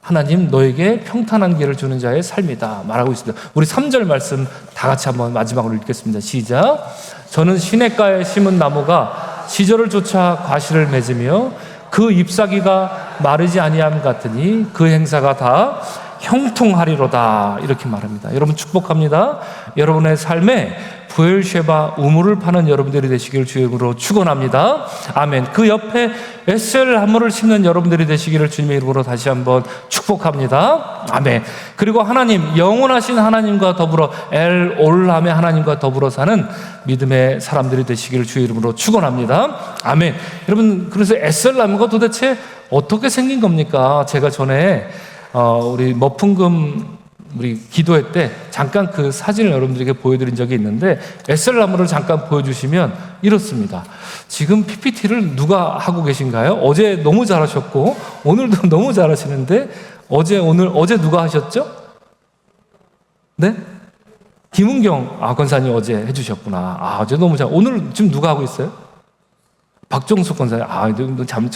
하나님 너에게 평탄한 길을 주는 자의 삶이다 말하고 있습니다. 우리 3절 말씀 다 같이 한번 마지막으로 읽겠습니다. 시작. 저는 시냇가에 심은 나무가 시절을 쫓아 과실을 맺으며 그 잎사귀가 마르지 아니함 같으니 그 행사가 다 형통하리로다, 이렇게 말합니다. 여러분, 축복합니다. 여러분의 삶에 브엘셰바 우물을 파는 여러분들이 되시기를 주의 이름으로 축원합니다. 아멘. 그 옆에 에셀 나무를 심는 여러분들이 되시기를 주님의 이름으로 다시 한번 축복합니다. 아멘. 그리고 하나님, 영원하신 하나님과 더불어 엘 올람의 하나님과 더불어 사는 믿음의 사람들이 되시기를 주의 이름으로 축원합니다. 아멘. 여러분, 그래서 에셀 나무가 도대체 어떻게 생긴 겁니까? 제가 전에 우리 머풍금 우리 기도회 때 잠깐 그 사진을 여러분들에게 보여드린 적이 있는데, 에셀 나무를 잠깐 보여주시면 이렇습니다. 지금 PPT를 누가 하고 계신가요? 어제 너무 잘하셨고 오늘도 너무 잘하시는데, 어제 누가 하셨죠? 네? 김은경 권사님 어제 해주셨구나. 어제 너무 오늘 지금 누가 하고 있어요? 박종숙 권사님,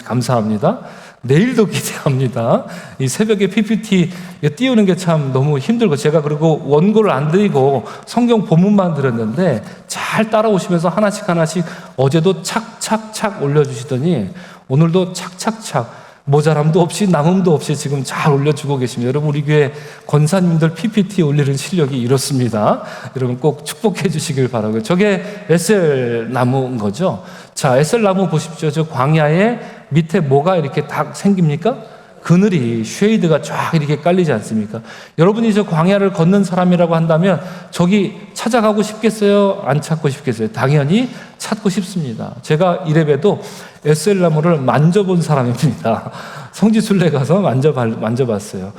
감사합니다. 내일도 기대합니다. 이 새벽에 PPT 띄우는 게 참 너무 힘들고, 제가 그리고 원고를 안 드리고 성경 본문만 들었는데 잘 따라오시면서 하나씩 어제도 착착착 올려주시더니 오늘도 착착착 모자람도 없이 남음도 없이 지금 잘 올려주고 계십니다. 여러분, 우리 교회 권사님들 PPT 올리는 실력이 이렇습니다. 여러분 꼭 축복해 주시길 바라고요. 저게 에셀나무인 거죠. 자, 에셀나무 보십시오. 저 광야에 밑에 뭐가 이렇게 딱 생깁니까? 그늘이, 쉐이드가 쫙 이렇게 깔리지 않습니까? 여러분이 저 광야를 걷는 사람이라고 한다면 저기 찾아가고 싶겠어요? 안 찾고 싶겠어요? 당연히 찾고 싶습니다. 제가 이래봬도 에셀나무를 만져본 사람입니다. 성지순례 가서 만져봤어요.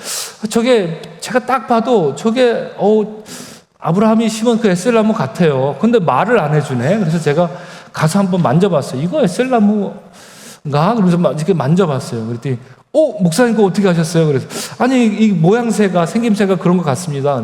저게 제가 딱 봐도 저게 아브라함이 심은 그 에셀나무 같아요. 근데 말을 안 해주네. 그래서 제가 가서 한번 만져봤어요. 이거 에셀나무인가? 그러면서 이렇게 만져봤어요. 그랬더니 목사님 그거 어떻게 하셨어요? 그래서 아니 이 모양새가 생김새가 그런 것 같습니다.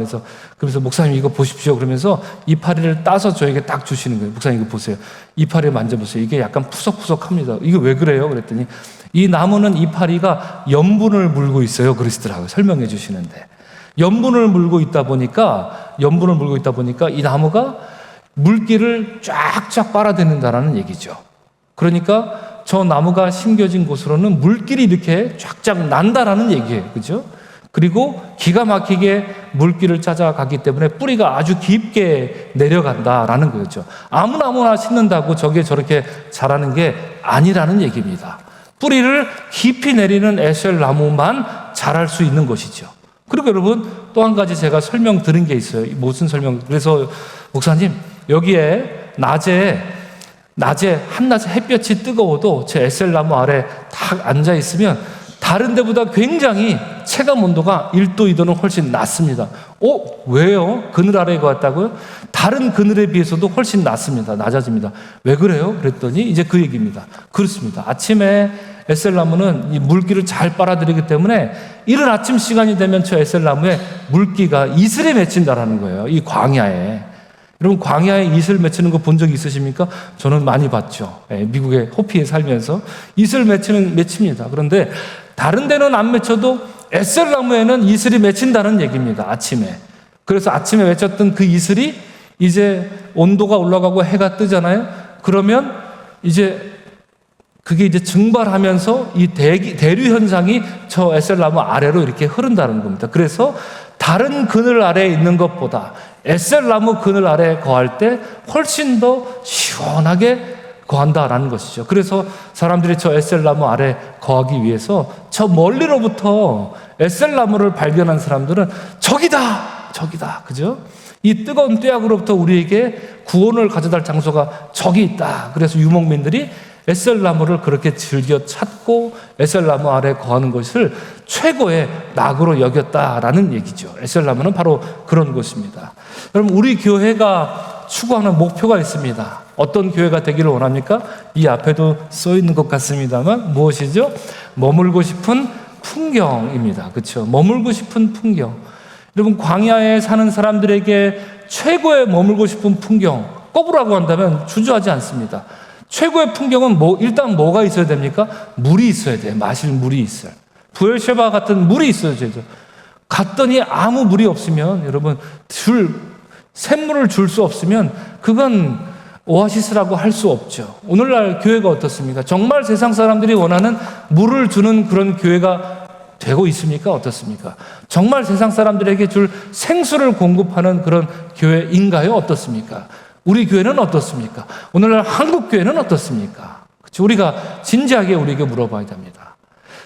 그래서 목사님 이거 보십시오. 그러면서 이파리를 따서 저에게 딱 주시는 거예요. 목사님 이거 보세요. 이파리 만져보세요. 이게 약간 푸석푸석합니다. 이게 왜 그래요? 그랬더니 이 나무는 이파리가 염분을 물고 있어요. 그러시더라고요. 설명해 주시는데 염분을 물고 있다 보니까 이 나무가 물기를 쫙쫙 빨아들인다라는 얘기죠. 그러니까 저 나무가 심겨진 곳으로는 물길이 이렇게 쫙쫙 난다라는 얘기예요. 그죠? 그리고 기가 막히게 물길을 찾아가기 때문에 뿌리가 아주 깊게 내려간다라는 거죠. 아무나 심는다고 저게 저렇게 자라는 게 아니라는 얘기입니다. 뿌리를 깊이 내리는 에셀나무만 자랄 수 있는 것이죠. 그리고 여러분 또 한 가지 제가 설명 드린 게 있어요. 무슨 설명? 그래서 목사님 여기에 낮에 한낮에 햇볕이 뜨거워도 제 에셀나무 아래 딱 앉아 있으면 다른 데보다 굉장히 체감 온도가 1도, 2도는 훨씬 낮습니다. 왜요? 그늘 아래에 왔다고요? 다른 그늘에 비해서도 훨씬 낮습니다. 낮아집니다. 왜 그래요? 그랬더니 이제 그 얘기입니다. 그렇습니다. 아침에 에셀나무는 이 물기를 잘 빨아들이기 때문에 이른 아침 시간이 되면 저 에셀나무에 물기가 이슬에 맺힌다라는 거예요. 이 광야에. 여러분 광야에 이슬 맺히는 거 본 적 있으십니까? 저는 많이 봤죠. 미국의 호피에 살면서 이슬 맺힙니다. 그런데 다른 데는 안 맺혀도 에셀나무에는 이슬이 맺힌다는 얘기입니다. 아침에. 그래서 아침에 맺혔던 그 이슬이 이제 온도가 올라가고 해가 뜨잖아요. 그러면 그게 이제 증발하면서 이 대류 현상이 저 에셀나무 아래로 이렇게 흐른다는 겁니다. 그래서 다른 그늘 아래에 있는 것보다 에셀나무 그늘 아래에 거할 때 훨씬 더 시원하게 거한다라는 것이죠. 그래서 사람들이 저 에셀나무 아래 거하기 위해서 저 멀리로부터 에셀나무를 발견한 사람들은 저기다, 그죠? 이 뜨거운 뙤약으로부터 우리에게 구원을 가져다 줄 장소가 저기 있다. 그래서 유목민들이 에셀나무를 그렇게 즐겨 찾고 에셀나무 아래 거하는 것을 최고의 낙으로 여겼다라는 얘기죠. 에셀나무는 바로 그런 곳입니다. 여러분, 우리 교회가 추구하는 목표가 있습니다. 어떤 교회가 되기를 원합니까? 이 앞에도 써 있는 것 같습니다만 무엇이죠? 머물고 싶은 풍경입니다. 그렇죠? 머물고 싶은 풍경. 여러분, 광야에 사는 사람들에게 최고의 머물고 싶은 풍경, 꼽으라고 한다면 주저하지 않습니다. 최고의 풍경은 일단 뭐가 있어야 됩니까? 물이 있어야 돼요. 마실 물이 있어요. 부엘셰바 같은 물이 있어야 되죠. 갔더니 아무 물이 없으면, 여러분, 샘물을 줄 수 없으면 그건 오아시스라고 할 수 없죠. 오늘날 교회가 어떻습니까? 정말 세상 사람들이 원하는 물을 주는 그런 교회가 되고 있습니까? 어떻습니까? 정말 세상 사람들에게 줄 생수를 공급하는 그런 교회인가요? 어떻습니까? 우리 교회는 어떻습니까? 오늘날 한국 교회는 어떻습니까? 그렇죠? 우리가 진지하게 우리에게 물어봐야 됩니다.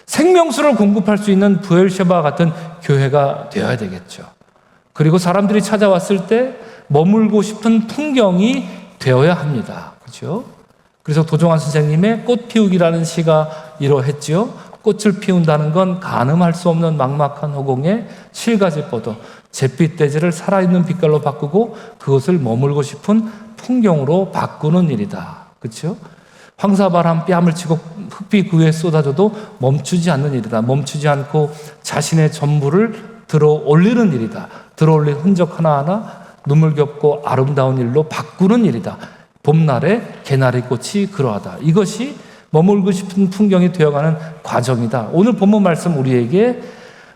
생명수를 공급할 수 있는 부엘셰바 같은 교회가 되어야 되겠죠. 그리고 사람들이 찾아왔을 때 머물고 싶은 풍경이 되어야 합니다. 그렇죠? 그래서 도종환 선생님의 꽃 피우기라는 시가 이러했지요. 꽃을 피운다는 건 가늠할 수 없는 막막한 허공에 실가지 뻗어 잿빛 대지를 살아있는 빛깔로 바꾸고 그것을 머물고 싶은 풍경으로 바꾸는 일이다. 그렇죠? 황사바람 뺨을 치고 흙비 그 위에 쏟아져도 멈추지 않는 일이다. 멈추지 않고 자신의 전부를 들어 올리는 일이다. 들어 올린 흔적 하나하나 눈물겹고 아름다운 일로 바꾸는 일이다. 봄날에 개나리 꽃이 그러하다. 이것이 머물고 싶은 풍경이 되어가는 과정이다. 오늘 본문 말씀 우리에게,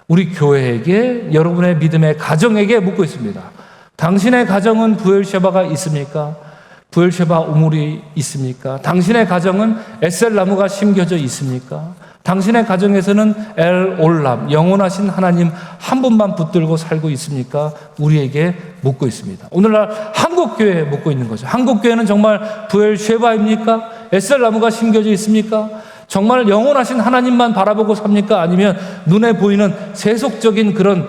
우리 교회에게, 여러분의 믿음의 가정에게 묻고 있습니다. 당신의 가정은 부엘셰바가 있습니까? 부엘셰바 우물이 있습니까? 당신의 가정은 에셀 나무가 심겨져 있습니까? 당신의 가정에서는 엘 올람, 영원하신 하나님 한 분만 붙들고 살고 있습니까? 우리에게 묻고 있습니다. 오늘날 한국교회에 묻고 있는 거죠. 한국교회는 정말 부엘셰바입니까? 에셀 나무가 심겨져 있습니까? 정말 영원하신 하나님만 바라보고 삽니까? 아니면 눈에 보이는 세속적인 그런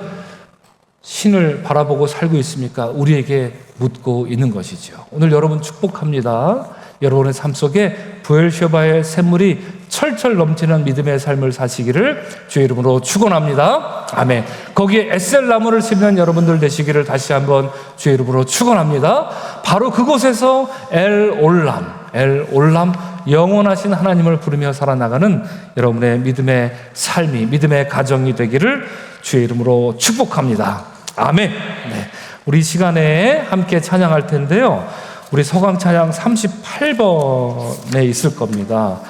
신을 바라보고 살고 있습니까? 우리에게 묻고 있는 것이죠. 오늘 여러분 축복합니다. 여러분의 삶 속에 부엘셰바의 샘물이 철철 넘치는 믿음의 삶을 사시기를 주의 이름으로 축원합니다. 아멘. 거기에 에셀 나무를 심는 여러분들 되시기를 다시 한번 주의 이름으로 축원합니다. 바로 그곳에서 엘 올람 영원하신 하나님을 부르며 살아나가는 여러분의 믿음의 삶이, 믿음의 가정이 되기를 주의 이름으로 축복합니다. 아멘. 네. 우리 시간에 함께 찬양할 텐데요. 우리 서강 찬양 38번에 있을 겁니다.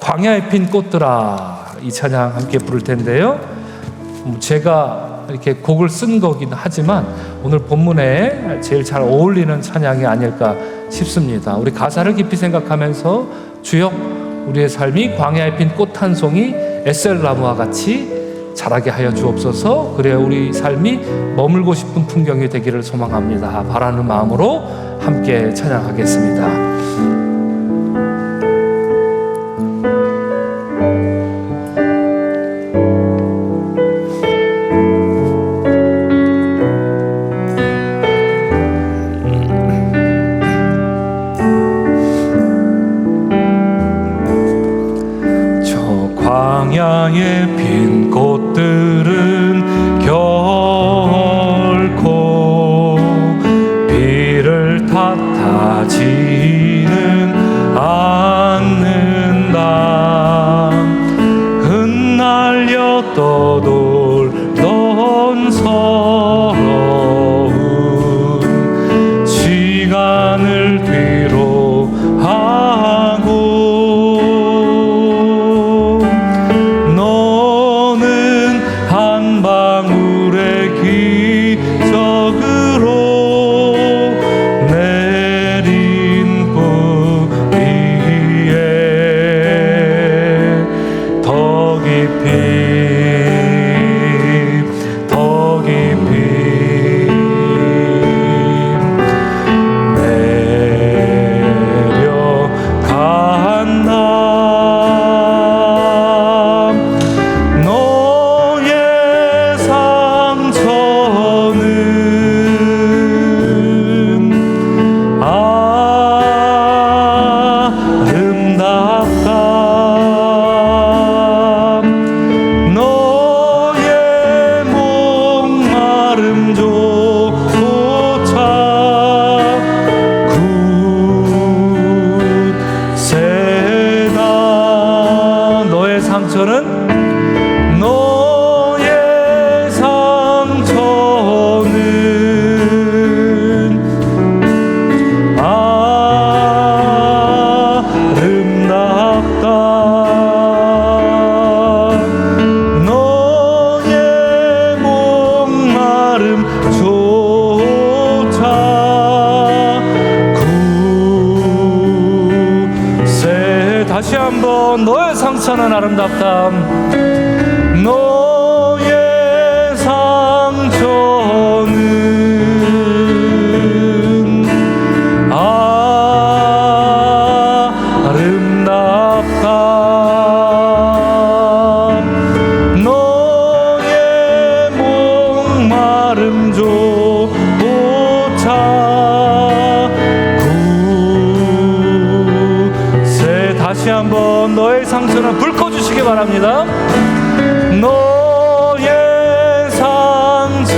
광야에 핀 꽃들아, 이 찬양 함께 부를 텐데요. 제가 이렇게 곡을 쓴 거긴 하지만 오늘 본문에 제일 잘 어울리는 찬양이 아닐까 싶습니다. 우리 가사를 깊이 생각하면서 주여 우리의 삶이 광야에 핀 꽃 한 송이 에셀 나무와 같이 자라게 하여 주옵소서. 그래야 우리 삶이 머물고 싶은 풍경이 되기를 소망합니다. 바라는 마음으로 함께 찬양하겠습니다. 광야에 핀 꽃들은 결코 비를 탓하지는 않는다. 흩날려 떠돌던 서러운 시간을 뒤로 하고 다시 한번 너의 상처는 아름답다. 너의 상처는 아름답다. 너의 목마름 조차 다시 한번 너의 상처는 불 꺼주시기 바랍니다. 너의 상처는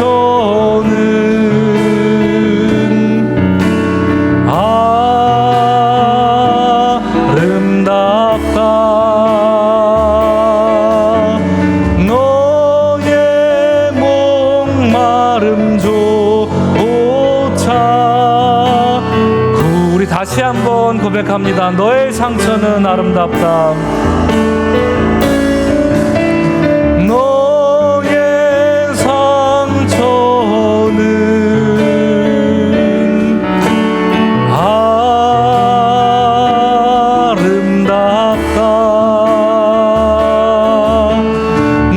아름답다. 너의 목마름 조차 우리 다시 한번 고백합니다. 너의 상처는 아름답다. 너의 상처는 아름답다.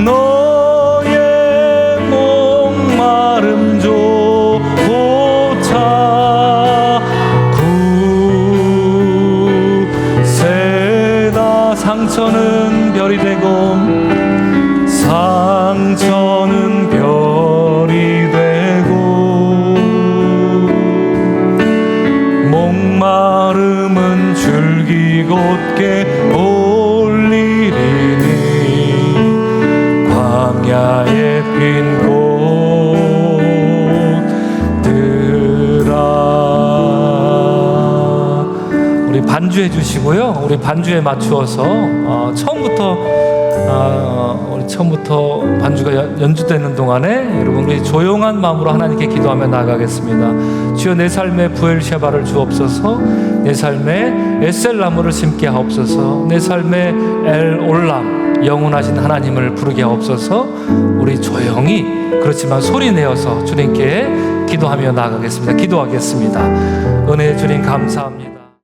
너의 목마름 조차 굳세다. 상처는 별이 되고 상처는 별이 되고 목마름은 줄기 곧게 올리리니 광야에 핀 꽃들아. 우리 반주해 주시고요. 우리 반주에 맞추어서 처음부터 반주가 연주되는 동안에 여러분 우리 조용한 마음으로 하나님께 기도하며 나아가겠습니다. 주여 내 삶에 부엘셰바를 주옵소서. 내 삶에 에셀나무를 심게 하옵소서. 내 삶에 엘올람 영원하신 하나님을 부르게 하옵소서. 우리 조용히 그렇지만 소리 내어서 주님께 기도하며 나아가겠습니다. 기도하겠습니다. 은혜의 주님 감사합니다.